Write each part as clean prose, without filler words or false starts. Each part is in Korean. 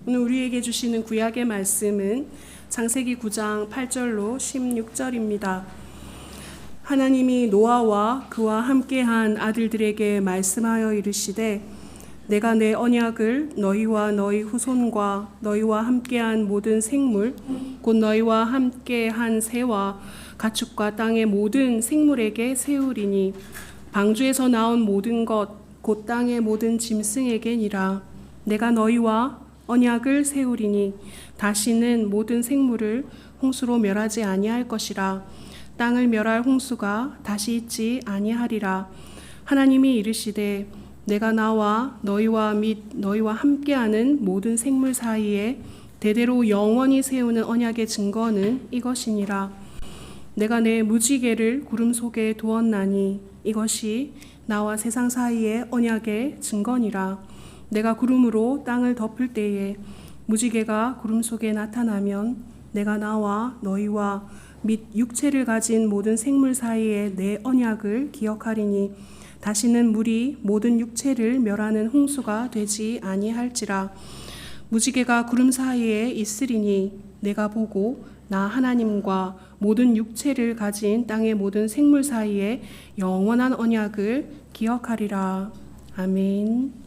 오늘 우리에게 주시는 구약의 말씀은 창세기 9장 8절로 16절입니다. 하나님이 노아와 그와 함께한 아들들에게 말씀하여 이르시되 내가 내 언약을 너희와 너희 후손과 너희와 함께한 모든 생물 곧 너희와 함께한 새와 가축과 땅의 모든 생물에게 세우리니 방주에서 나온 모든 것 곧 땅의 모든 짐승에게니라. 내가 너희와 언약을 세우리니 다시는 모든 생물을 홍수로 멸하지 아니할 것이라. 땅을 멸할 홍수가 다시 있지 아니하리라. 하나님이 이르시되 내가 나와 너희와 및 너희와 함께하는 모든 생물 사이에 대대로 영원히 세우는 언약의 증거는 이것이니라. 내가 내 무지개를 구름 속에 두었나니 이것이 나와 세상 사이의 언약의 증거니라. 내가 구름으로 땅을 덮을 때에 무지개가 구름 속에 나타나면 내가 나와 너희와 및 육체를 가진 모든 생물 사이에 내 언약을 기억하리니 다시는 물이 모든 육체를 멸하는 홍수가 되지 아니할지라. 무지개가 구름 사이에 있으리니 내가 보고 나 하나님과 모든 육체를 가진 땅의 모든 생물 사이에 영원한 언약을 기억하리라. 아멘.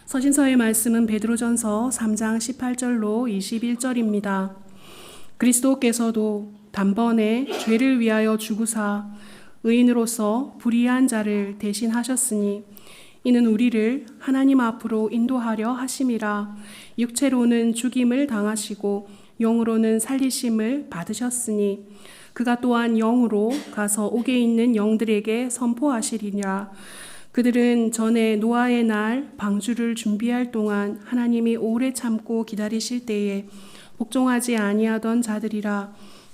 서신서의 말씀은 베드로전서 3장 18절로 21절입니다. 그리스도께서도 단번에 죄를 위하여 죽으사 의인으로서 불의한 자를 대신하셨으니 이는 우리를 하나님 앞으로 인도하려 하심이라. 육체로는 죽임을 당하시고 영으로는 살리심을 받으셨으니 그가 또한 영으로 가서 옥에 있는 영들에게 선포하시리니라. 그들은 전에 노아의 날 방주를 준비할 동안 하나님이 오래 참고 기다리실 때에 복종하지 아니하던 자들이라.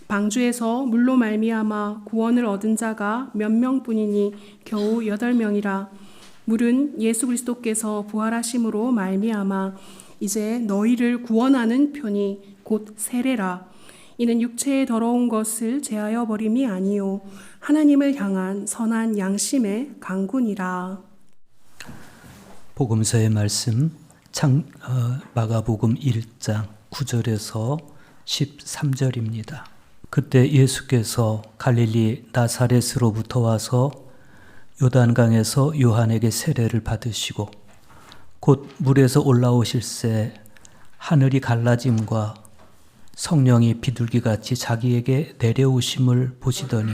방주에서 물로 말미암아 구원을 얻은 자가 몇 명뿐이니 겨우 8명이라. 물은 예수 그리스도께서 부활하심으로 말미암아 이제 너희를 구원하는 편이 곧 세례라. 이는 육체의 더러운 것을 제하여 버림이 아니요 하나님을 향한 선한 양심의 강군이라. 복음서의 말씀 마가복음 1장 9절에서 13절입니다. 그때 예수께서 갈릴리 나사렛으로부터 와서 요단강에서 요한에게 세례를 받으시고 곧 물에서 올라오실새 하늘이 갈라짐과 성령이 비둘기같이 자기에게 내려오심을 보시더니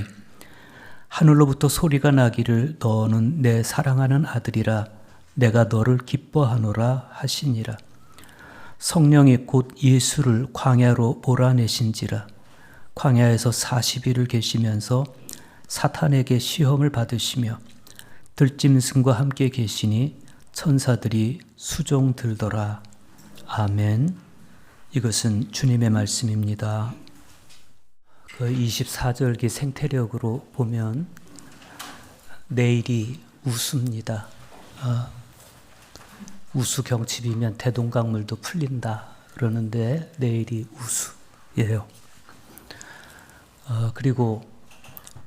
하늘로부터 소리가 나기를 너는 내 사랑하는 아들이라 내가 너를 기뻐하노라 하시니라. 성령이 곧 예수를 광야로 몰아내신지라. 광야에서 40일을 계시면서 사탄에게 시험을 받으시며 들짐승과 함께 계시니 천사들이 수종 들더라. 아멘. 이것은 주님의 말씀입니다. 그 24절기 생태력으로 보면 내일이 우수입니다. 우수 경칩이면 대동강물도 풀린다 그러는데 내일이 우수예요. 그리고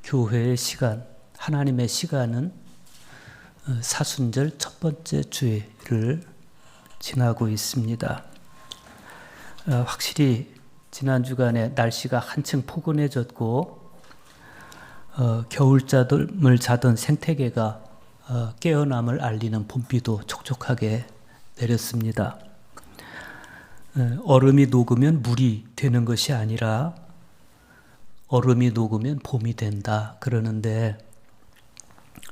교회의 시간, 하나님의 시간은 사순절 첫 번째 주일을 지나고 있습니다. 확실히 지난 주간에 날씨가 한층 포근해졌고 겨울잠을 자던 생태계가 깨어남을 알리는 봄비도 촉촉하게 내렸습니다. 얼음이 녹으면 물이 되는 것이 아니라 얼음이 녹으면 봄이 된다 그러는데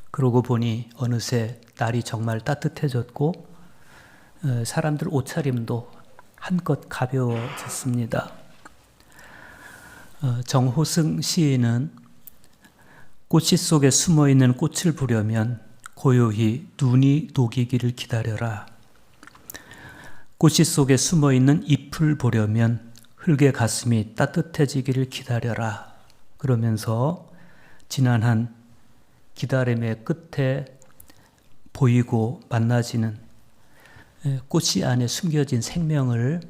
그러고 보니 어느새 날이 정말 따뜻해졌고 사람들 옷차림도 한껏 가벼워졌습니다. 정호승 시인은 꽃씨 속에 숨어있는 꽃을 보려면 고요히 눈이 녹이기를 기다려라. 꽃씨 속에 숨어있는 잎을 보려면 흙의 가슴이 따뜻해지기를 기다려라. 그러면서 지난 한 기다림의 끝에 보이고 만나지는 꽃씨 안에 숨겨진 생명을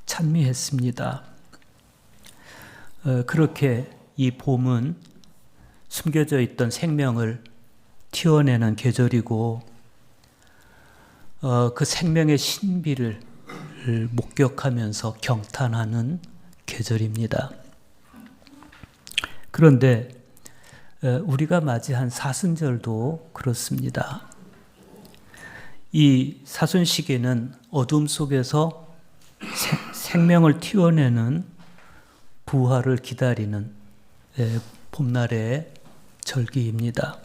찬미했습니다. 그렇게 이 봄은 숨겨져 있던 생명을 튀어내는 계절이고 그 생명의 신비를 목격하면서 경탄하는 계절입니다. 그런데 우리가 맞이한 사순절도 그렇습니다. 이 사순시기는 어둠 속에서 생명을 튀어내는 부활을 기다리는 봄날의 절기입니다.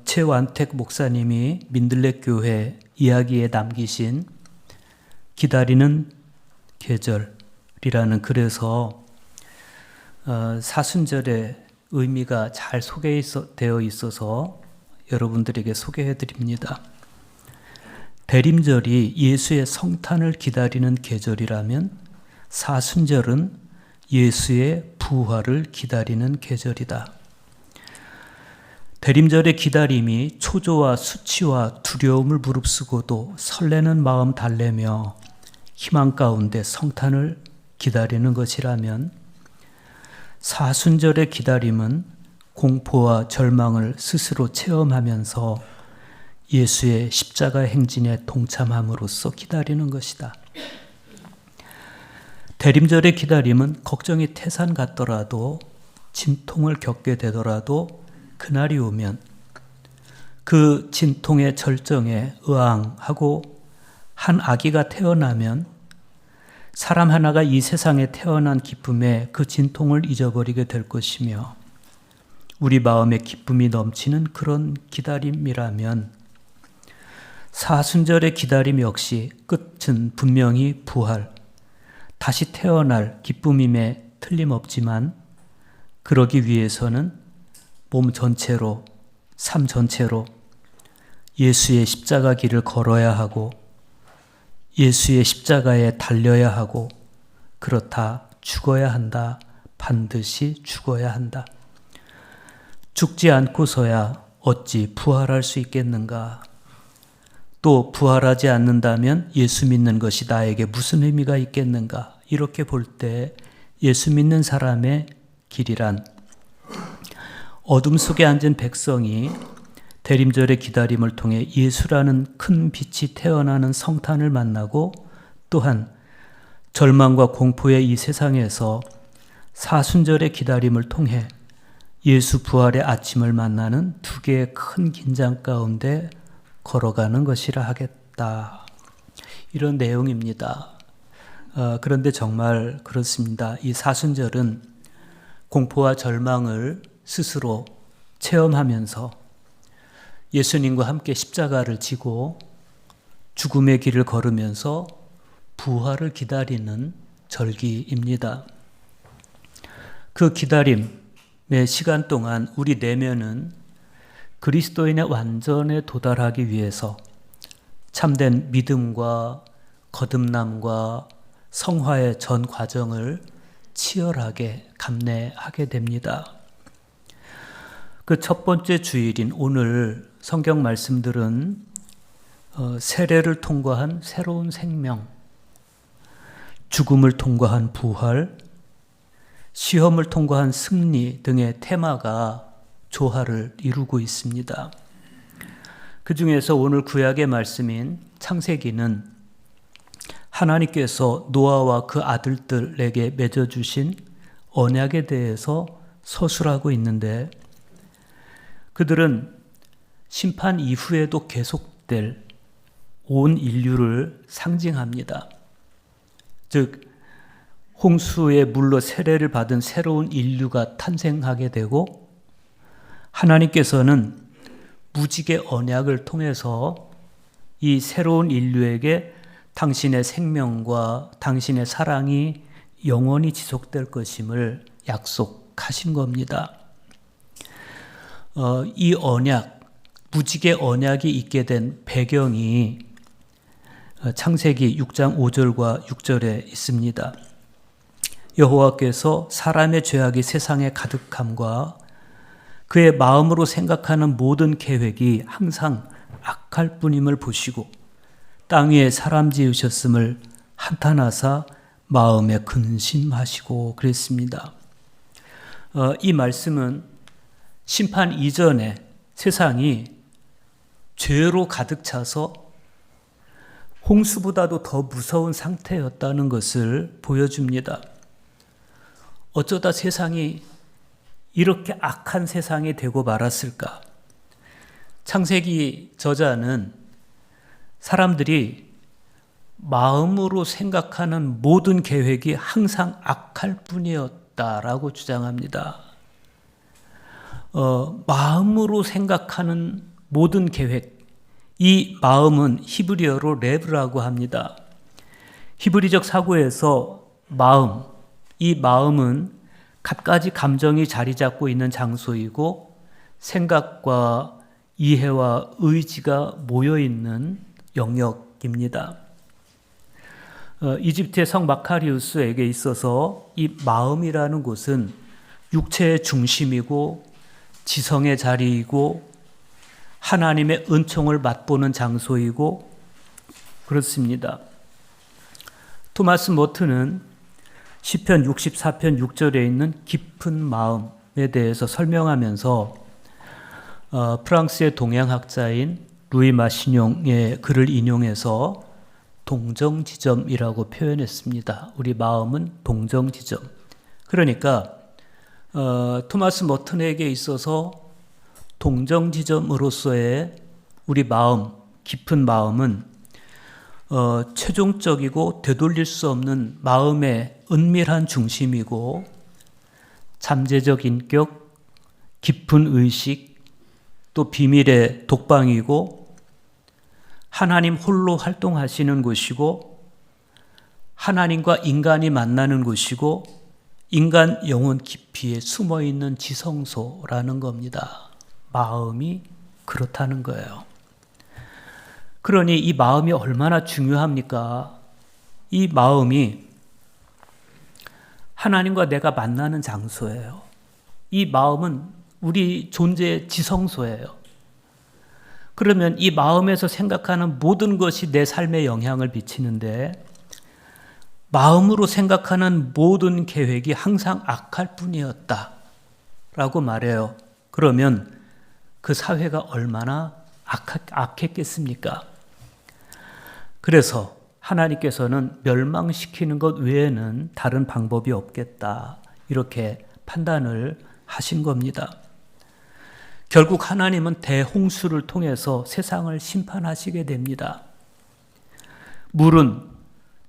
최완택 목사님이 민들레 교회 이야기에 남기신 기다리는 계절이라는 글에서 사순절의 의미가 잘 소개되어 있어서 여러분들에게 소개해 드립니다. 대림절이 예수의 성탄을 기다리는 계절이라면 사순절은 예수의 부활을 기다리는 계절이다. 대림절의 기다림이 초조와 수치와 두려움을 무릅쓰고도 설레는 마음 달래며 희망 가운데 성탄을 기다리는 것이라면 사순절의 기다림은 공포와 절망을 스스로 체험하면서 예수의 십자가 행진에 동참함으로써 기다리는 것이다. 대림절의 기다림은 걱정이 태산 같더라도 진통을 겪게 되더라도 그날이 오면 그 진통의 절정에 의항하고 한 아기가 태어나면 사람 하나가 이 세상에 태어난 기쁨에 그 진통을 잊어버리게 될 것이며 우리 마음에 기쁨이 넘치는 그런 기다림이라면 사순절의 기다림 역시 끝은 분명히 부활, 다시 태어날 기쁨임에 틀림없지만 그러기 위해서는 몸 전체로, 삶 전체로 예수의 십자가 길을 걸어야 하고 예수의 십자가에 달려야 하고 그렇다 죽어야 한다. 반드시 죽어야 한다. 죽지 않고서야 어찌 부활할 수 있겠는가? 또 부활하지 않는다면 예수 믿는 것이 나에게 무슨 의미가 있겠는가? 이렇게 볼 때 예수 믿는 사람의 길이란 어둠 속에 앉은 백성이 대림절의 기다림을 통해 예수라는 큰 빛이 태어나는 성탄을 만나고 또한 절망과 공포의 이 세상에서 사순절의 기다림을 통해 예수 부활의 아침을 만나는 두 개의 큰 긴장 가운데 걸어가는 것이라 하겠다. 이런 내용입니다. 그런데 정말 그렇습니다. 이 사순절은 공포와 절망을 스스로 체험하면서 예수님과 함께 십자가를 지고 죽음의 길을 걸으면서 부활을 기다리는 절기입니다. 그 기다림의 시간 동안 우리 내면은 그리스도인의 완전에 도달하기 위해서 참된 믿음과 거듭남과 성화의 전 과정을 치열하게 감내하게 됩니다. 그 첫 번째 주일인 오늘 성경 말씀들은 세례를 통과한 새로운 생명, 죽음을 통과한 부활, 시험을 통과한 승리 등의 테마가 조화를 이루고 있습니다. 그 중에서 오늘 구약의 말씀인 창세기는 하나님께서 노아와 그 아들들에게 맺어주신 언약에 대해서 서술하고 있는데 그들은 심판 이후에도 계속될 온 인류를 상징합니다. 즉 홍수의 물로 세례를 받은 새로운 인류가 탄생하게 되고 하나님께서는 무지개 언약을 통해서 이 새로운 인류에게 당신의 생명과 당신의 사랑이 영원히 지속될 것임을 약속하신 겁니다. 이 언약, 무지개 언약이 있게 된 배경이 창세기 6장 5절과 6절에 있습니다. 여호와께서 사람의 죄악이 세상에 가득함과 그의 마음으로 생각하는 모든 계획이 항상 악할 뿐임을 보시고 땅 위에 사람 지으셨음을 한탄하사 마음에 근심하시고 그랬습니다. 이 말씀은 심판 이전에 세상이 죄로 가득 차서 홍수보다도 더 무서운 상태였다는 것을 보여줍니다. 어쩌다 세상이 이렇게 악한 세상이 되고 말았을까? 창세기 저자는 사람들이 마음으로 생각하는 모든 계획이 항상 악할 뿐이었다라고 주장합니다. 마음으로 생각하는 모든 계획, 이 마음은 히브리어로 레브라고 합니다. 히브리적 사고에서 마음, 이 마음은 갖가지 감정이 자리 잡고 있는 장소이고 생각과 이해와 의지가 모여 있는 영역입니다. 이집트의 성 마카리우스에게 있어서 이 마음이라는 곳은 육체의 중심이고 지성의 자리이고 하나님의 은총을 맛보는 장소이고 그렇습니다. 토마스 모트는 시편 64편 6절에 있는 깊은 마음에 대해서 설명하면서 프랑스의 동양학자인 루이 마시뇽의 글을 인용해서 동정지점이라고 표현했습니다. 우리 마음은 동정지점. 그러니까 토마스 머튼에게 있어서 동정지점으로서의 우리 마음, 깊은 마음은 최종적이고 되돌릴 수 없는 마음의 은밀한 중심이고 잠재적 인격, 깊은 의식, 또 비밀의 독방이고 하나님 홀로 활동하시는 곳이고 하나님과 인간이 만나는 곳이고 인간 영혼 깊이에 숨어있는 지성소라는 겁니다. 마음이 그렇다는 거예요. 그러니 이 마음이 얼마나 중요합니까? 이 마음이 하나님과 내가 만나는 장소예요. 이 마음은 우리 존재의 지성소예요. 그러면 이 마음에서 생각하는 모든 것이 내 삶에 영향을 미치는데 마음으로 생각하는 모든 계획이 항상 악할 뿐이었다 라고 말해요. 그러면 그 사회가 얼마나 악했겠습니까? 그래서 하나님께서는 멸망시키는 것 외에는 다른 방법이 없겠다 이렇게 판단을 하신 겁니다. 결국 하나님은 대홍수를 통해서 세상을 심판하시게 됩니다. 물은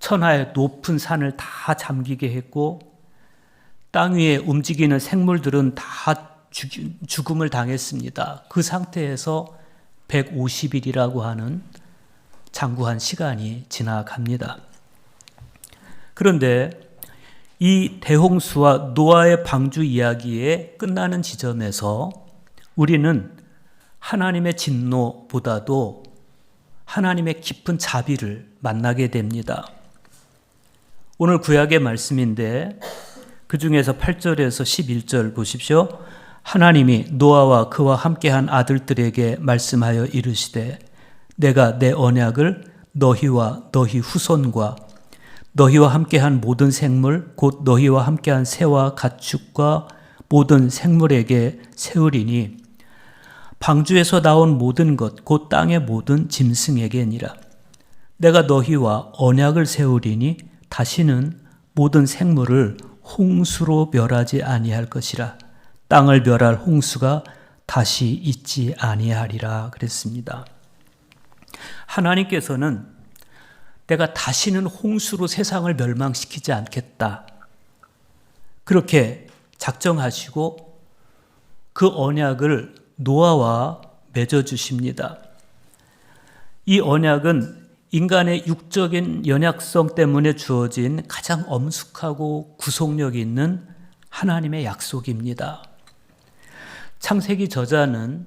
천하의 높은 산을 다 잠기게 했고 땅 위에 움직이는 생물들은 다 죽음을 당했습니다. 그 상태에서 150일이라고 하는 장구한 시간이 지나갑니다. 그런데 이 대홍수와 노아의 방주 이야기에 끝나는 지점에서 우리는 하나님의 진노보다도 하나님의 깊은 자비를 만나게 됩니다. 오늘 구약의 말씀인데 그 중에서 8절에서 11절 보십시오. 하나님이 노아와 그와 함께한 아들들에게 말씀하여 이르시되 내가 내 언약을 너희와 너희 후손과 너희와 함께한 모든 생물 곧 너희와 함께한 새와 가축과 모든 생물에게 세우리니 방주에서 나온 모든 것 곧 땅의 모든 짐승에게니라. 내가 너희와 언약을 세우리니 다시는 모든 생물을 홍수로 멸하지 아니할 것이라. 땅을 멸할 홍수가 다시 있지 아니하리라 그랬습니다. 하나님께서는 내가 다시는 홍수로 세상을 멸망시키지 않겠다. 그렇게 작정하시고 그 언약을 노아와 맺어주십니다. 이 언약은 인간의 육적인 연약성 때문에 주어진 가장 엄숙하고 구속력 있는 하나님의 약속입니다. 창세기 저자는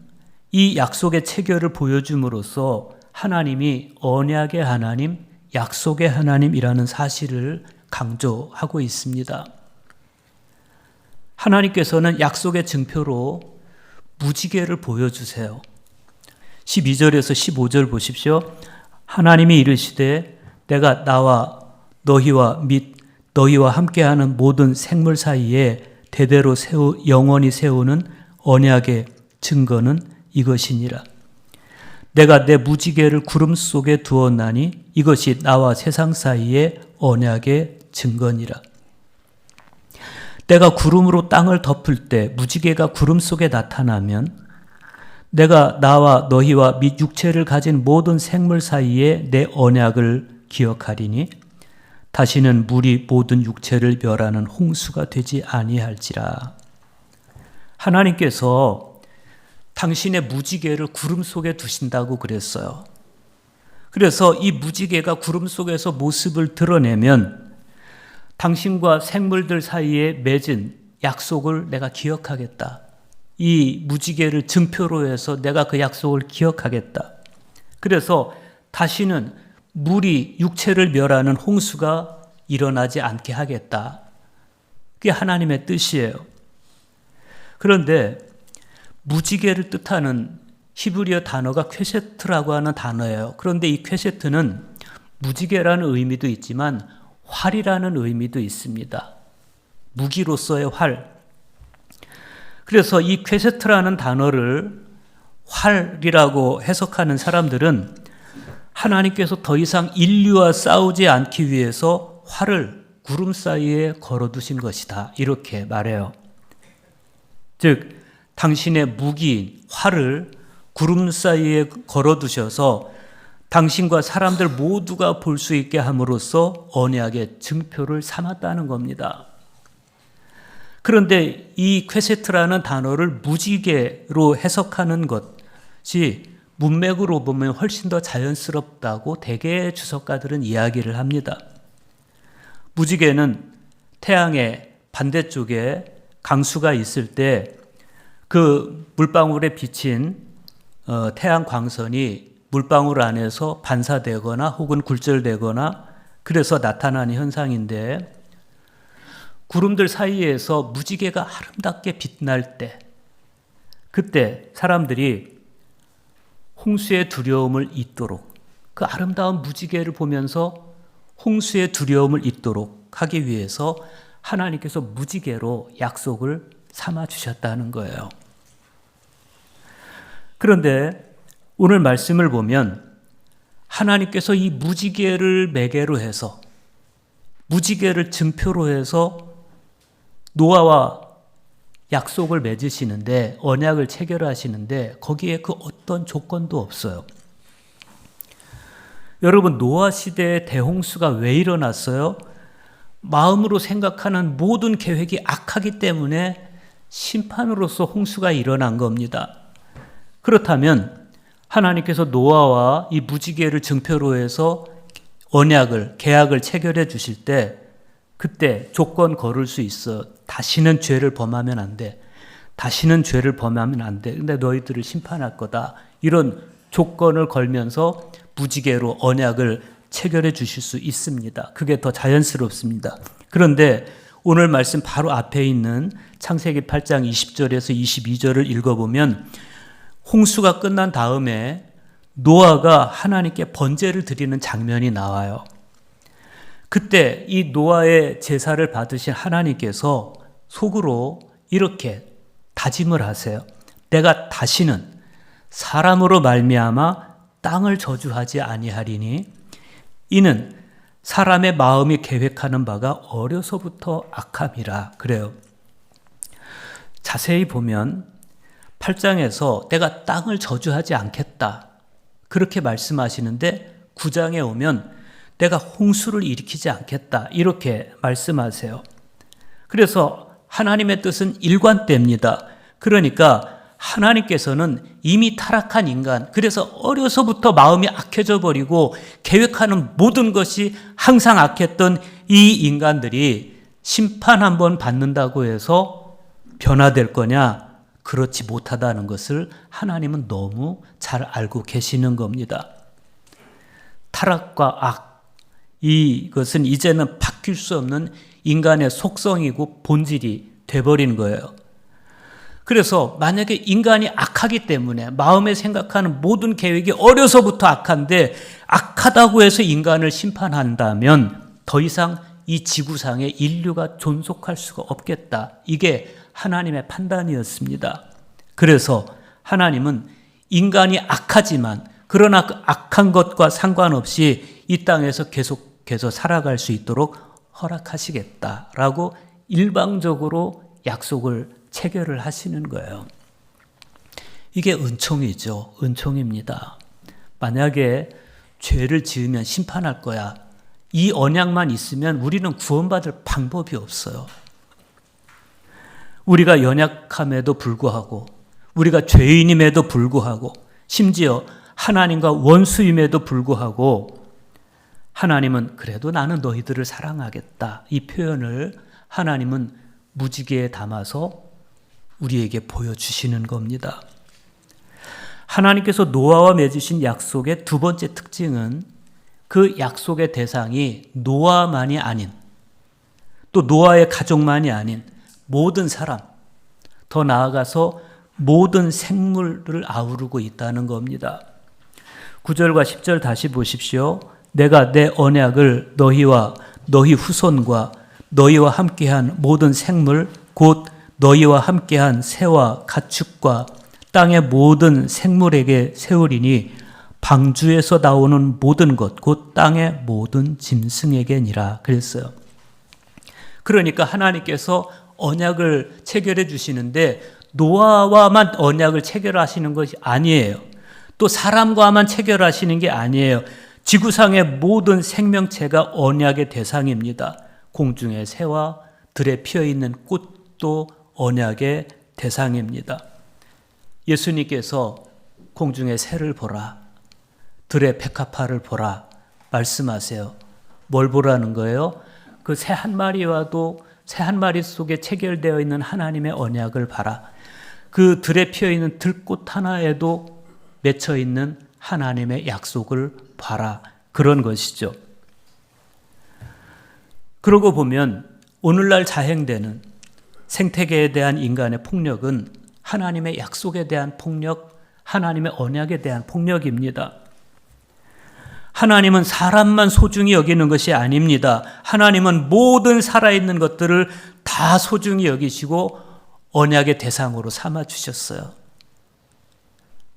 이 약속의 체결을 보여줌으로써 하나님이 언약의 하나님, 약속의 하나님이라는 사실을 강조하고 있습니다. 하나님께서는 약속의 증표로 무지개를 보여주세요. 12절에서 15절 보십시오. 하나님이 이르시되 내가 나와 너희와 및 너희와 함께하는 모든 생물 사이에 대대로 영원히 세우는 언약의 증거는 이것이니라. 내가 내 무지개를 구름 속에 두었나니 이것이 나와 세상 사이의 언약의 증거니라. 내가 구름으로 땅을 덮을 때 무지개가 구름 속에 나타나면 내가 나와 너희와 및 육체를 가진 모든 생물 사이에 내 언약을 기억하리니 다시는 물이 모든 육체를 멸하는 홍수가 되지 아니할지라. 하나님께서 당신의 무지개를 구름 속에 두신다고 그랬어요. 그래서 이 무지개가 구름 속에서 모습을 드러내면 당신과 생물들 사이에 맺은 약속을 내가 기억하겠다. 이 무지개를 증표로 해서 내가 그 약속을 기억하겠다. 그래서 다시는 물이 육체를 멸하는 홍수가 일어나지 않게 하겠다. 그게 하나님의 뜻이에요. 그런데 무지개를 뜻하는 히브리어 단어가 퀘세트라고 하는 단어예요. 그런데 이 퀘세트는 무지개라는 의미도 있지만 활이라는 의미도 있습니다. 무기로서의 활. 그래서 이 퀘세트라는 단어를 활이라고 해석하는 사람들은 하나님께서 더 이상 인류와 싸우지 않기 위해서 활을 구름 사이에 걸어두신 것이다. 이렇게 말해요. 즉 당신의 무기인 활을 구름 사이에 걸어두셔서 당신과 사람들 모두가 볼 수 있게 함으로써 언약의 증표를 삼았다는 겁니다. 그런데 이 퀘세트라는 단어를 무지개로 해석하는 것이 문맥으로 보면 훨씬 더 자연스럽다고 대개의 주석가들은 이야기를 합니다. 무지개는 태양의 반대쪽에 강수가 있을 때 그 물방울에 비친 태양 광선이 물방울 안에서 반사되거나 혹은 굴절되거나 그래서 나타나는 현상인데 구름들 사이에서 무지개가 아름답게 빛날 때 그때 사람들이 홍수의 두려움을 잊도록 그 아름다운 무지개를 보면서 홍수의 두려움을 잊도록 하기 위해서 하나님께서 무지개로 약속을 삼아 주셨다는 거예요. 그런데 오늘 말씀을 보면 하나님께서 이 무지개를 매개로 해서 무지개를 증표로 해서 노아와 약속을 맺으시는데 언약을 체결하시는데 거기에 그 어떤 조건도 없어요. 여러분 노아 시대의 대홍수가 왜 일어났어요? 마음으로 생각하는 모든 계획이 악하기 때문에 심판으로서 홍수가 일어난 겁니다. 그렇다면 하나님께서 노아와 이 무지개를 증표로 해서 언약을 계약을 체결해 주실 때 그때 조건 걸을 수 있어. 다시는 죄를 범하면 안 돼. 다시는 죄를 범하면 안 돼. 근데 너희들을 심판할 거다. 이런 조건을 걸면서 무지개로 언약을 체결해 주실 수 있습니다. 그게 더 자연스럽습니다. 그런데 오늘 말씀 바로 앞에 있는 창세기 8장 20절에서 22절을 읽어보면 홍수가 끝난 다음에 노아가 하나님께 번제를 드리는 장면이 나와요. 그때 이 노아의 제사를 받으신 하나님께서 속으로 이렇게 다짐을 하세요. 내가 다시는 사람으로 말미암아 땅을 저주하지 아니하리니 이는 사람의 마음이 계획하는 바가 어려서부터 악함이라 그래요. 자세히 보면 8장에서 내가 땅을 저주하지 않겠다 그렇게 말씀하시는데 9장에 오면 내가 홍수를 일으키지 않겠다 이렇게 말씀하세요. 그래서 하나님의 뜻은 일관됩니다. 그러니까 하나님께서는 이미 타락한 인간, 그래서 어려서부터 마음이 악해져 버리고 계획하는 모든 것이 항상 악했던 이 인간들이 심판 한번 받는다고 해서 변화될 거냐? 그렇지 못하다는 것을 하나님은 너무 잘 알고 계시는 겁니다. 타락과 악, 이것은 이제는 바뀔 수 없는 인간의 속성이고 본질이 돼버린 거예요. 그래서 만약에 인간이 악하기 때문에 마음에 생각하는 모든 계획이 어려서부터 악한데 악하다고 해서 인간을 심판한다면 더 이상 이 지구상에 인류가 존속할 수가 없겠다. 이게 하나님의 판단이었습니다. 그래서 하나님은 인간이 악하지만 그러나 그 악한 것과 상관없이 이 땅에서 계속해서 살아갈 수 있도록 허락하시겠다라고 일방적으로 약속을 체결을 하시는 거예요. 이게 은총이죠. 은총입니다. 만약에 죄를 지으면 심판할 거야. 이 언약만 있으면 우리는 구원받을 방법이 없어요. 우리가 연약함에도 불구하고, 우리가 죄인임에도 불구하고, 심지어 하나님과 원수임에도 불구하고 하나님은 그래도 나는 너희들을 사랑하겠다. 이 표현을 하나님은 무지개에 담아서 우리에게 보여주시는 겁니다. 하나님께서 노아와 맺으신 약속의 두 번째 특징은 그 약속의 대상이 노아만이 아닌, 또 노아의 가족만이 아닌 모든 사람, 더 나아가서 모든 생물을 아우르고 있다는 겁니다. 9절과 10절 다시 보십시오. 내가 내 언약을 너희와 너희 후손과 너희와 함께한 모든 생물 곧 너희와 함께한 새와 가축과 땅의 모든 생물에게 세우리니 방주에서 나오는 모든 것 곧 땅의 모든 짐승에게니라 그랬어요. 그러니까 하나님께서 언약을 체결해 주시는데 노아와만 언약을 체결하시는 것이 아니에요. 또 사람과만 체결하시는 게 아니에요. 지구상의 모든 생명체가 언약의 대상입니다. 공중의 새와 들에 피어있는 꽃도 언약의 대상입니다. 예수님께서 공중의 새를 보라, 들의 백합화를 보라 말씀하세요. 뭘 보라는 거예요? 그 새 한 마리와도 새 한 마리 속에 체결되어 있는 하나님의 언약을 봐라. 그 들에 피어있는 들꽃 하나에도 맺혀 있는 하나님의 약속을 봐라. 그런 것이죠. 그러고 보면 오늘날 자행되는 생태계에 대한 인간의 폭력은 하나님의 약속에 대한 폭력, 하나님의 언약에 대한 폭력입니다. 하나님은 사람만 소중히 여기는 것이 아닙니다. 하나님은 모든 살아있는 것들을 다 소중히 여기시고 언약의 대상으로 삼아 주셨어요.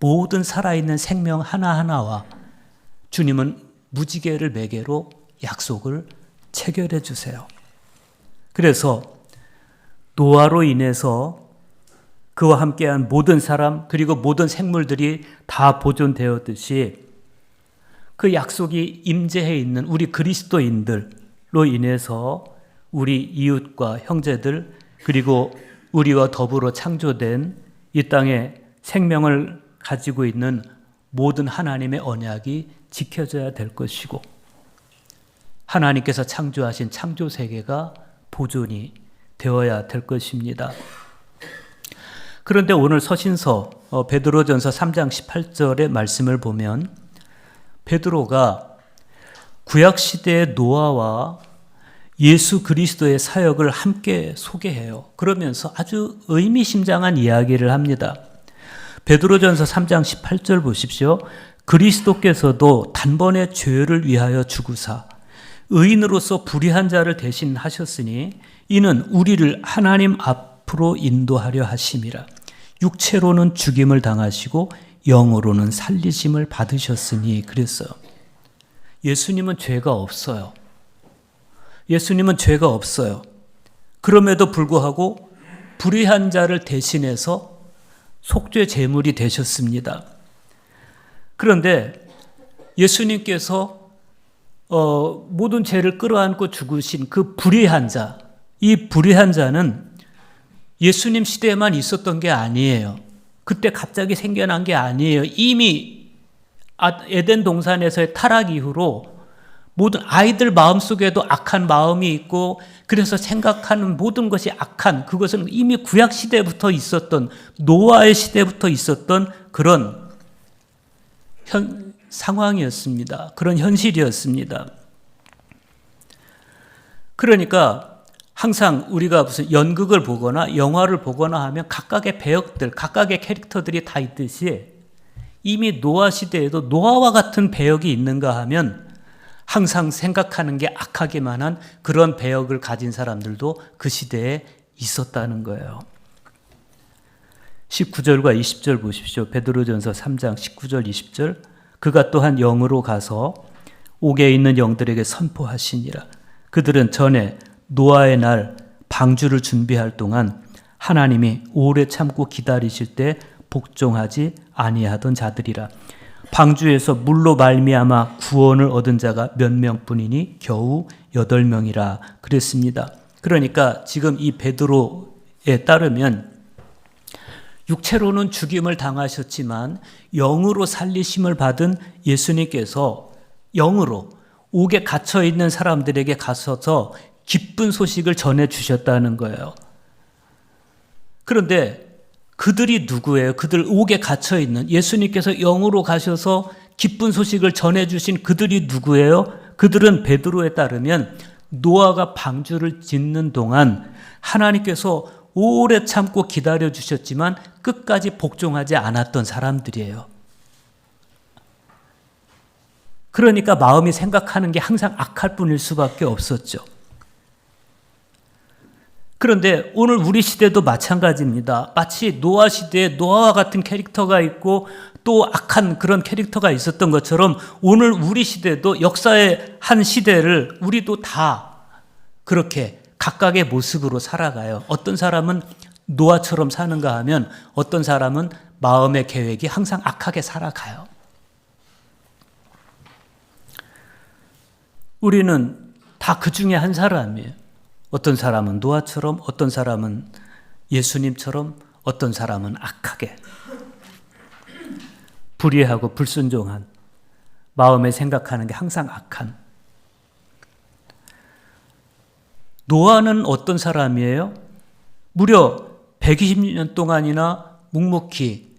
모든 살아있는 생명 하나하나와 주님은 무지개를 매개로 약속을 체결해 주세요. 그래서 노아로 인해서 그와 함께한 모든 사람 그리고 모든 생물들이 다 보존되었듯이 그 약속이 임재해 있는 우리 그리스도인들로 인해서 우리 이웃과 형제들 그리고 우리와 더불어 창조된 이 땅에 생명을 가지고 있는 모든 하나님의 언약이 지켜져야 될 것이고 하나님께서 창조하신 창조 세계가 보존이 되어야 될 것입니다. 그런데 오늘 서신서 베드로전서 3장 18절의 말씀을 보면 베드로가 구약시대의 노아와 예수 그리스도의 사역을 함께 소개해요. 그러면서 아주 의미심장한 이야기를 합니다. 베드로전서 3장 18절 보십시오. 그리스도께서도 단번에 죄를 위하여 죽으사 의인으로서 불의한 자를 대신하셨으니 이는 우리를 하나님 앞으로 인도하려 하심이라. 육체로는 죽임을 당하시고 영으로는 살리심을 받으셨으니 그랬어요. 예수님은 죄가 없어요. 예수님은 죄가 없어요. 그럼에도 불구하고 불의한 자를 대신해서 속죄 제물이 되셨습니다. 그런데 예수님께서 모든 죄를 끌어안고 죽으신 그 불의한 자, 이 불의한 자는 예수님 시대에만 있었던 게 아니에요. 그때 갑자기 생겨난 게 아니에요. 이미 에덴 동산에서의 타락 이후로 모든 아이들 마음속에도 악한 마음이 있고 그래서 생각하는 모든 것이 악한 그것은 이미 구약 시대부터 있었던 노아의 시대부터 있었던 그런 상황이었습니다. 그런 현실이었습니다. 그러니까 항상 우리가 무슨 연극을 보거나 영화를 보거나 하면 각각의 배역들, 각각의 캐릭터들이 다 있듯이 이미 노아 시대에도 노아와 같은 배역이 있는가 하면 항상 생각하는 게 악하기만 한 그런 배역을 가진 사람들도 그 시대에 있었다는 거예요. 19절과 20절 보십시오. 베드로전서 3장 19절 20절. 그가 또한 영으로 가서 옥에 있는 영들에게 선포하시니라. 그들은 전에 노아의 날 방주를 준비할 동안 하나님이 오래 참고 기다리실 때 복종하지 아니하던 자들이라. 방주에서 물로 말미암아 구원을 얻은 자가 몇 명뿐이니 겨우 8명이라 그랬습니다. 그러니까 지금 이 베드로에 따르면 육체로는 죽임을 당하셨지만 영으로 살리심을 받은 예수님께서 영으로 옥에 갇혀 있는 사람들에게 가셔서 기쁜 소식을 전해 주셨다는 거예요. 그런데 그들이 누구예요? 그들 옥에 갇혀 있는 예수님께서 영으로 가셔서 기쁜 소식을 전해 주신 그들이 누구예요? 그들은 베드로에 따르면 노아가 방주를 짓는 동안 하나님께서 오래 참고 기다려 주셨지만 끝까지 복종하지 않았던 사람들이에요. 그러니까 마음이 생각하는 게 항상 악할 뿐일 수밖에 없었죠. 그런데 오늘 우리 시대도 마찬가지입니다. 마치 노아 시대에 노아와 같은 캐릭터가 있고 또 악한 그런 캐릭터가 있었던 것처럼 오늘 우리 시대도 역사의 한 시대를 우리도 다 그렇게 각각의 모습으로 살아가요. 어떤 사람은 노아처럼 사는가 하면 어떤 사람은 마음의 계획이 항상 악하게 살아가요. 우리는 다 그 중에 한 사람이에요. 어떤 사람은 노아처럼, 어떤 사람은 예수님처럼, 어떤 사람은 악하게 불의하고 불순종한 마음에 생각하는 게 항상 악한. 노아는 어떤 사람이에요? 무려 120년 동안이나 묵묵히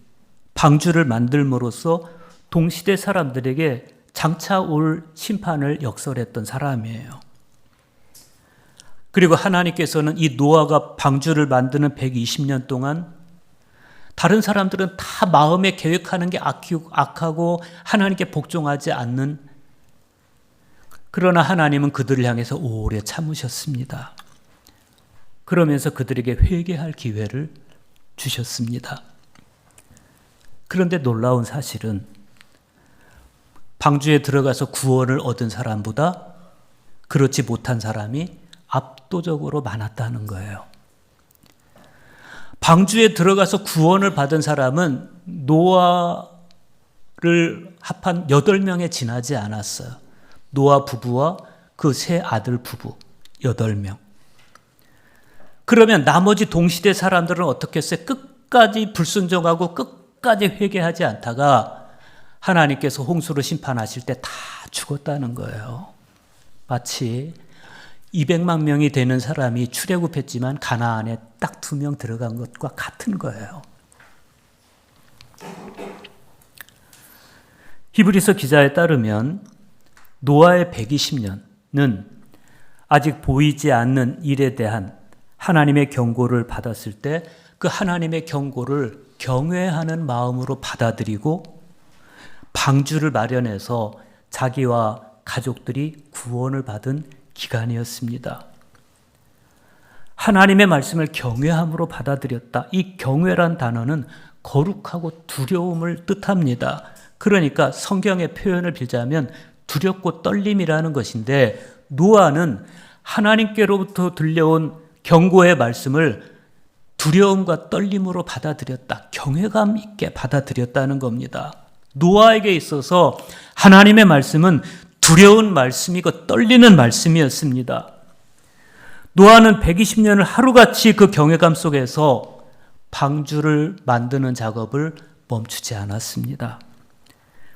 방주를 만들므로써 동시대 사람들에게 장차 올 심판을 역설했던 사람이에요. 그리고 하나님께서는 이 노아가 방주를 만드는 120년 동안 다른 사람들은 다 마음에 계획하는 게 악하고 하나님께 복종하지 않는, 그러나 하나님은 그들을 향해서 오래 참으셨습니다. 그러면서 그들에게 회개할 기회를 주셨습니다. 그런데 놀라운 사실은 방주에 들어가서 구원을 얻은 사람보다 그렇지 못한 사람이 압도적으로 많았다는 거예요. 방주에 들어가서 구원을 받은 사람은 노아를 합한 8명에 지나지 않았어요. 노아 부부와 그 세 아들 부부 8명. 그러면 나머지 동시대 사람들은 어떻게 했어요? 끝까지 불순종하고 끝까지 회개하지 않다가 하나님께서 홍수로 심판하실 때 다 죽었다는 거예요. 마치 200만 명이 되는 사람이 출애굽했지만 가나안에 딱 2명 들어간 것과 같은 거예요. 히브리서 기자에 따르면 노아의 120년은 아직 보이지 않는 일에 대한 하나님의 경고를 받았을 때 그 하나님의 경고를 경외하는 마음으로 받아들이고 방주를 마련해서 자기와 가족들이 구원을 받은 기간이었습니다. 하나님의 말씀을 경외함으로 받아들였다. 이 경외란 단어는 거룩하고 두려움을 뜻합니다. 그러니까 성경의 표현을 빌자면 두렵고 떨림이라는 것인데 노아는 하나님께로부터 들려온 경고의 말씀을 두려움과 떨림으로 받아들였다. 경외감 있게 받아들였다는 겁니다. 노아에게 있어서 하나님의 말씀은 두려운 말씀이고 떨리는 말씀이었습니다. 노아는 120년을 하루같이 그 경외감 속에서 방주를 만드는 작업을 멈추지 않았습니다.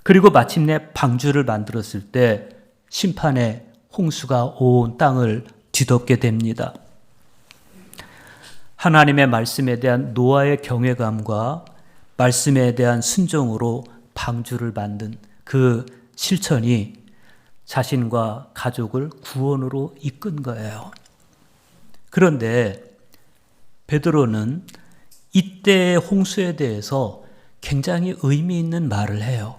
그리고 마침내 방주를 만들었을 때 심판의 홍수가 온 땅을 뒤덮게 됩니다. 하나님의 말씀에 대한 노아의 경외감과 말씀에 대한 순종으로 방주를 만든 그 실천이 자신과 가족을 구원으로 이끈 거예요. 그런데 베드로는 이때의 홍수에 대해서 굉장히 의미 있는 말을 해요.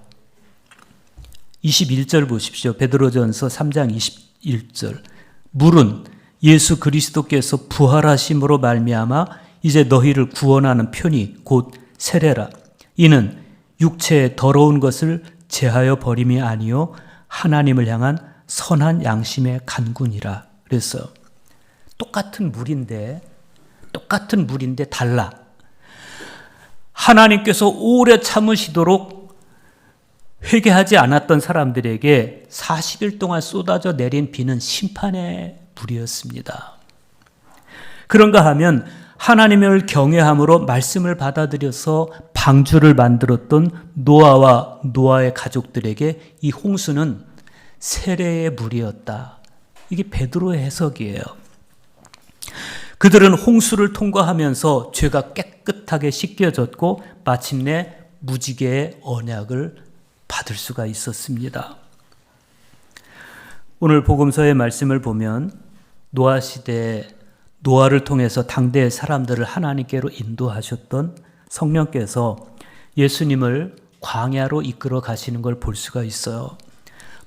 21절 보십시오. 베드로전서 3장 21절. 물은 예수 그리스도께서 부활하심으로 말미암아 이제 너희를 구원하는 편이 곧 세례라. 이는 육체의 더러운 것을 제하여 버림이 아니요 하나님을 향한 선한 양심의 간군이라 그랬어요. 똑같은 물인데 달라. 하나님께서 오래 참으시도록 회개하지 않았던 사람들에게 40일 동안 쏟아져 내린 비는 심판의 불이었습니다. 그런가 하면 하나님을 경외함으로 말씀을 받아들여서 방주를 만들었던 노아와 노아의 가족들에게 이 홍수는 세례의 물이었다. 이게 베드로의 해석이에요. 그들은 홍수를 통과하면서 죄가 깨끗하게 씻겨졌고 마침내 무지개의 언약을 받을 수가 있었습니다. 오늘 복음서의 말씀을 보면 노아 시대에 노아를 통해서 당대의 사람들을 하나님께로 인도하셨던 성령께서 예수님을 광야로 이끌어 가시는 걸 볼 수가 있어요.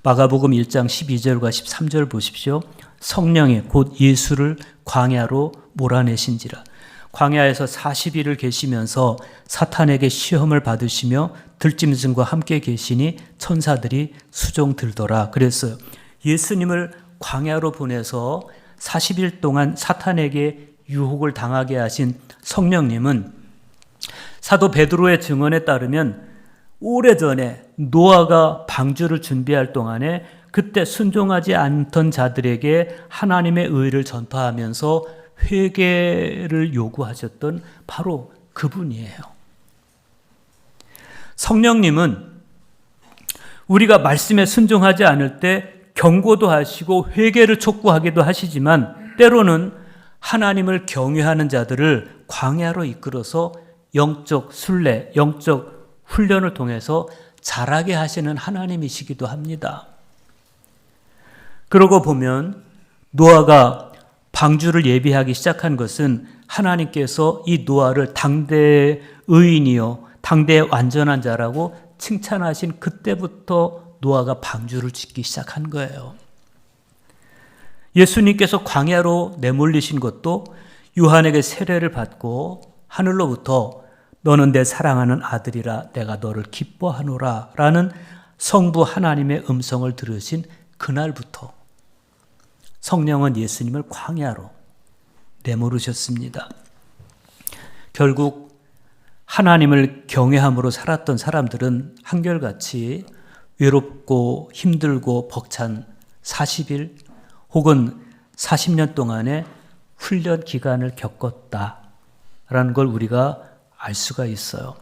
마가복음 1장 12절과 13절 보십시오. 성령이 곧 예수를 광야로 몰아내신지라. 광야에서 40일을 계시면서 사탄에게 시험을 받으시며 들짐승과 함께 계시니 천사들이 수종 들더라 그랬어요. 예수님을 광야로 보내서 40일 동안 사탄에게 유혹을 당하게 하신 성령님은 사도 베드로의 증언에 따르면 오래전에 노아가 방주를 준비할 동안에 그때 순종하지 않던 자들에게 하나님의 의를 전파하면서 회개를 요구하셨던 바로 그분이에요. 성령님은 우리가 말씀에 순종하지 않을 때 경고도 하시고 회개를 촉구하기도 하시지만 때로는 하나님을 경외하는 자들을 광야로 이끌어서 영적 순례, 영적 훈련을 통해서 자라게 하시는 하나님이시기도 합니다. 그러고 보면 노아가 방주를 예비하기 시작한 것은 하나님께서 이 노아를 당대의 의인이요 당대의 완전한 자라고 칭찬하신 그때부터 노아가 방주를 짓기 시작한 거예요. 예수님께서 광야로 내몰리신 것도 요한에게 세례를 받고 하늘로부터 너는 내 사랑하는 아들이라 내가 너를 기뻐하노라 라는 성부 하나님의 음성을 들으신 그날부터 성령은 예수님을 광야로 내모르셨습니다. 결국 하나님을 경외함으로 살았던 사람들은 한결같이 외롭고 힘들고 벅찬 40일 혹은 40년 동안의 훈련 기간을 겪었다라는 걸 우리가 알 수가 있어요.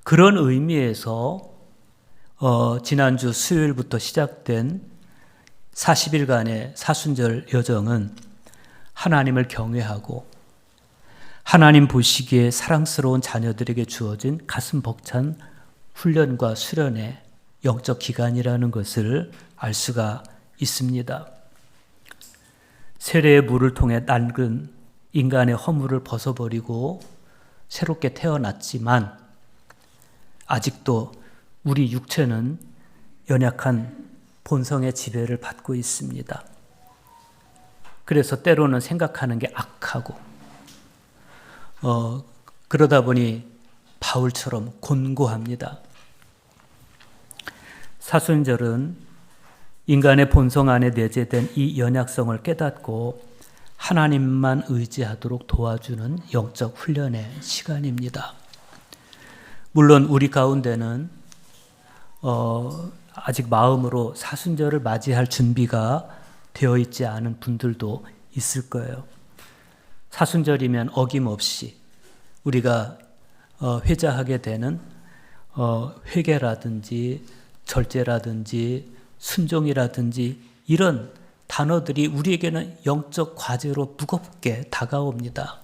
그런 의미에서 지난주 수요일부터 시작된 40일간의 사순절 여정은 하나님을 경외하고 하나님 보시기에 사랑스러운 자녀들에게 주어진 가슴 벅찬 훈련과 수련의 영적 기간이라는 것을 알 수가 있습니다. 세례의 물을 통해 낡은 인간의 허물을 벗어버리고 새롭게 태어났지만 아직도 우리 육체는 연약한 본성의 지배를 받고 있습니다. 그래서 때로는 생각하는 게 악하고 그러다 보니 바울처럼 곤고합니다. 사순절은 인간의 본성 안에 내재된 이 연약성을 깨닫고 하나님만 의지하도록 도와주는 영적 훈련의 시간입니다. 물론 우리 가운데는 아직 마음으로 사순절을 맞이할 준비가 되어 있지 않은 분들도 있을 거예요. 사순절이면 어김없이 우리가 회자하게 되는 회개라든지 절제라든지 순종이라든지 이런 단어들이 우리에게는 영적 과제로 무겁게 다가옵니다.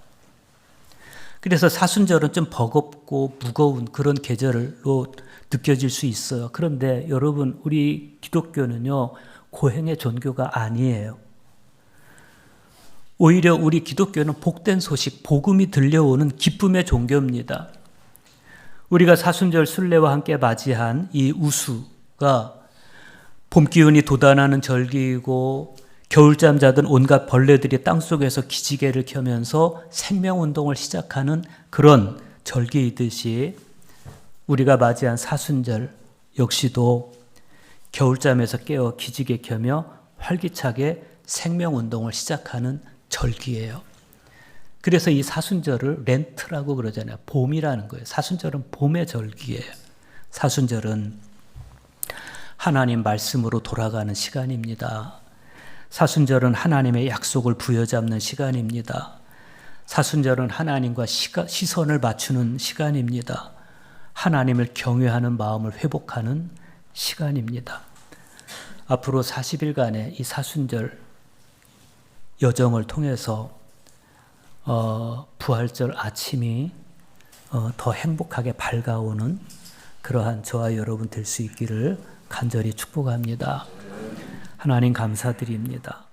그래서 사순절은 좀 버겁고 무거운 그런 계절로 느껴질 수 있어요. 그런데 여러분, 우리 기독교는요, 고행의 종교가 아니에요. 오히려 우리 기독교는 복된 소식, 복음이 들려오는 기쁨의 종교입니다. 우리가 사순절 순례와 함께 맞이한 이 우수가 봄 기운이 돋아나는 절기이고 겨울잠 자던 온갖 벌레들이 땅속에서 기지개를 켜면서 생명운동을 시작하는 그런 절기이듯이 우리가 맞이한 사순절 역시도 겨울잠에서 깨어 기지개 켜며 활기차게 생명운동을 시작하는 절기예요. 그래서 이 사순절을 렌트라고 그러잖아요. 봄이라는 거예요. 사순절은 봄의 절기예요. 사순절은 하나님 말씀으로 돌아가는 시간입니다. 사순절은 하나님의 약속을 부여잡는 시간입니다. 사순절은 하나님과 시선을 맞추는 시간입니다. 하나님을 경외하는 마음을 회복하는 시간입니다. 앞으로 40일간의 이 사순절 여정을 통해서 부활절 아침이 더 행복하게 밝아오는 그러한 저와 여러분 될 수 있기를 간절히 축복합니다. 하나님 감사드립니다.